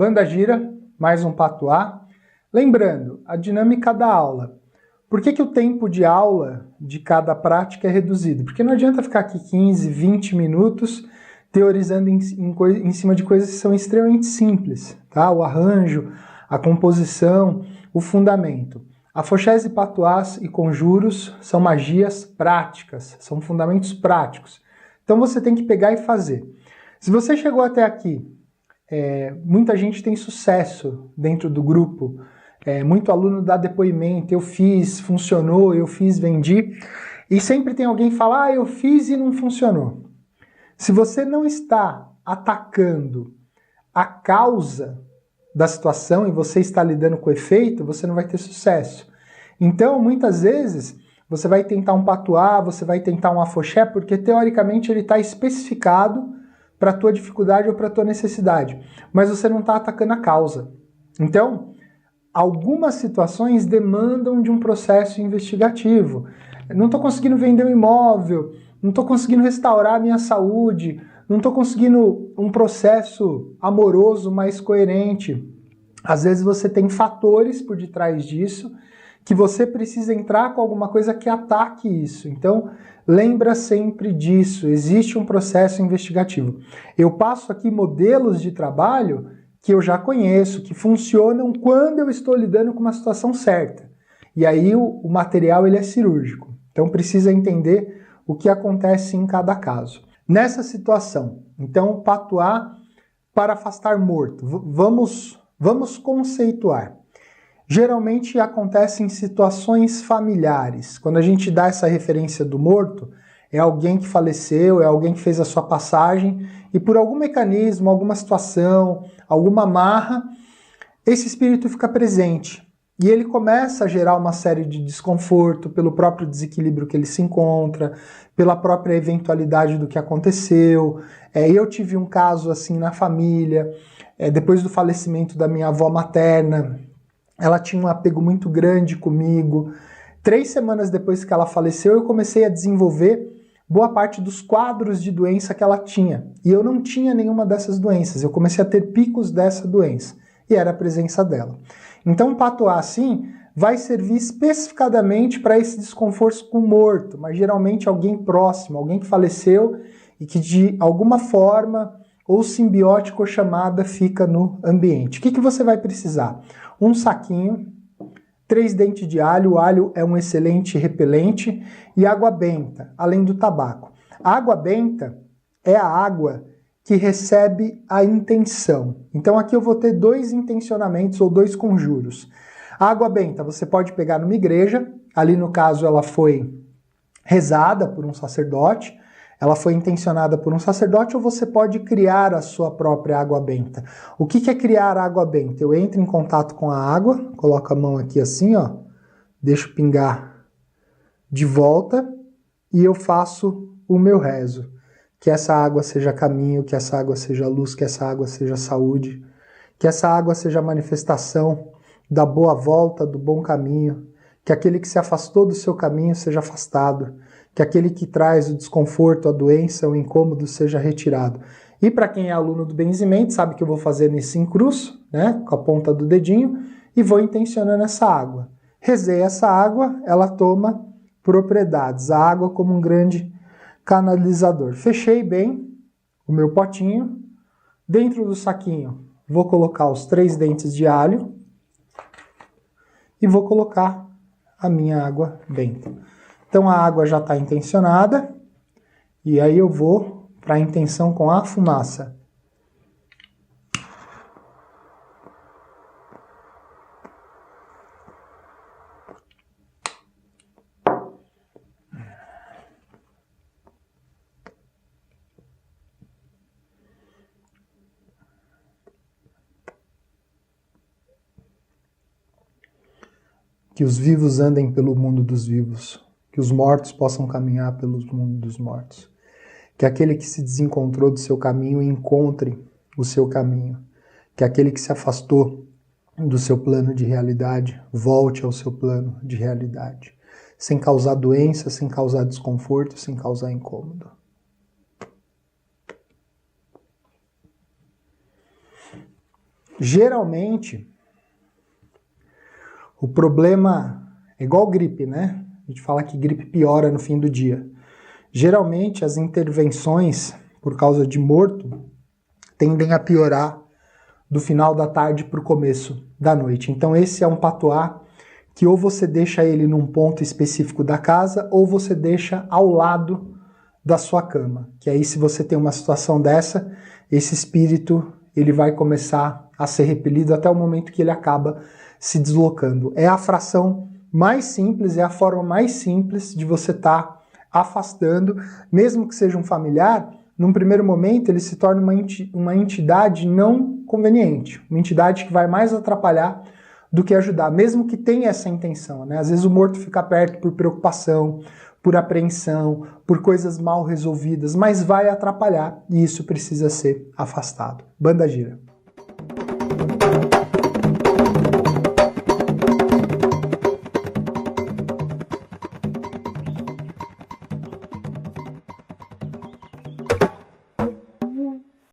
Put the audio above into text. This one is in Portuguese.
Banda gira, mais um patuá. Lembrando, a dinâmica da aula. Por que o tempo de aula de cada prática é reduzido? Porque não adianta ficar aqui 15, 20 minutos teorizando em cima de coisas que são extremamente simples, tá? O arranjo, a composição, o fundamento. Afoxés e patuás e conjuros são magias práticas, são fundamentos práticos. Então você tem que pegar e fazer. Se você chegou até aqui, muita gente tem sucesso dentro do grupo, muito aluno dá depoimento, eu fiz, funcionou, eu fiz, vendi, e sempre tem alguém que fala, eu fiz e não funcionou. Se você não está atacando a causa da situação e você está lidando com o efeito, você não vai ter sucesso. Então, muitas vezes, você vai tentar um patuá, você vai tentar um afoxé, porque teoricamente ele está especificado para a tua dificuldade ou para a tua necessidade, mas você não está atacando a causa. Então, algumas situações demandam de um processo investigativo. Não estou conseguindo vender um imóvel, não estou conseguindo restaurar a minha saúde, não estou conseguindo um processo amoroso mais coerente. Às vezes você tem fatores por detrás disso que você precisa entrar com alguma coisa que ataque isso. Então, lembra sempre disso, existe um processo investigativo. Eu passo aqui modelos de trabalho que eu já conheço, que funcionam quando eu estou lidando com uma situação certa. E aí o material ele é cirúrgico. Então precisa entender o que acontece em cada caso. Nessa situação, então, patuá para afastar morto. Vamos conceituar. Geralmente acontece em situações familiares. Quando a gente dá essa referência do morto, é alguém que faleceu, é alguém que fez a sua passagem e por algum mecanismo, alguma situação, alguma amarra, esse espírito fica presente. E ele começa a gerar uma série de desconforto pelo próprio desequilíbrio que ele se encontra, pela própria eventualidade do que aconteceu. Eu tive um caso assim na família, depois do falecimento da minha avó materna, ela tinha um apego muito grande comigo. 3 semanas depois que ela faleceu, eu comecei a desenvolver boa parte dos quadros de doença que ela tinha. E eu não tinha nenhuma dessas doenças. Eu comecei a ter picos dessa doença. E era a presença dela. Então, um patuá assim vai servir especificadamente para esse desconforto com o morto, mas geralmente alguém próximo, alguém que faleceu e que de alguma forma, ou simbiótica ou chamada, fica no ambiente. O que você vai precisar? Um saquinho, 3 dentes de alho, o alho é um excelente repelente, e água benta, além do tabaco. A água benta é a água que recebe a intenção. Então aqui eu vou ter 2 intencionamentos ou 2 conjuros. A água benta você pode pegar numa igreja, ali no caso ela foi rezada por um sacerdote, ela foi intencionada por um sacerdote, ou você pode criar a sua própria água benta. O que é criar água benta? Eu entro em contato com a água, coloco a mão aqui assim, ó, deixo pingar de volta e eu faço o meu rezo. Que essa água seja caminho, que essa água seja luz, que essa água seja saúde, que essa água seja manifestação da boa volta, do bom caminho, que aquele que se afastou do seu caminho seja afastado, que aquele que traz o desconforto, a doença, o incômodo seja retirado. E para quem é aluno do benzimento, sabe que eu vou fazer nesse encruz, né, com a ponta do dedinho, e vou intencionando essa água. Rezei essa água, ela toma propriedades, a água como um grande canalizador. Fechei bem o meu potinho, dentro do saquinho vou colocar os 3 dentes de alho e vou colocar a minha água benta. Então a água já está intencionada e aí eu vou para a intenção com a fumaça. Que os vivos andem pelo mundo dos vivos, que os mortos possam caminhar pelo mundo dos mortos, que aquele que se desencontrou do seu caminho encontre o seu caminho, que aquele que se afastou do seu plano de realidade volte ao seu plano de realidade, sem causar doença, sem causar desconforto, sem causar incômodo. Geralmente, o problema é igual gripe, né? A gente fala que gripe piora no fim do dia. Geralmente, as intervenções por causa de morto tendem a piorar do final da tarde para o começo da noite. Então esse é um patuá que ou você deixa ele num ponto específico da casa ou você deixa ao lado da sua cama. Que aí se você tem uma situação dessa, esse espírito ele vai começar a ser repelido até o momento que ele acaba se deslocando. É a fração mais simples, é a forma mais simples de você estar afastando, mesmo que seja um familiar. Num primeiro momento, ele se torna uma entidade não conveniente, uma entidade que vai mais atrapalhar do que ajudar, mesmo que tenha essa intenção, né? Às vezes o morto fica perto por preocupação, por apreensão, por coisas mal resolvidas, mas vai atrapalhar e isso precisa ser afastado. Banda gira.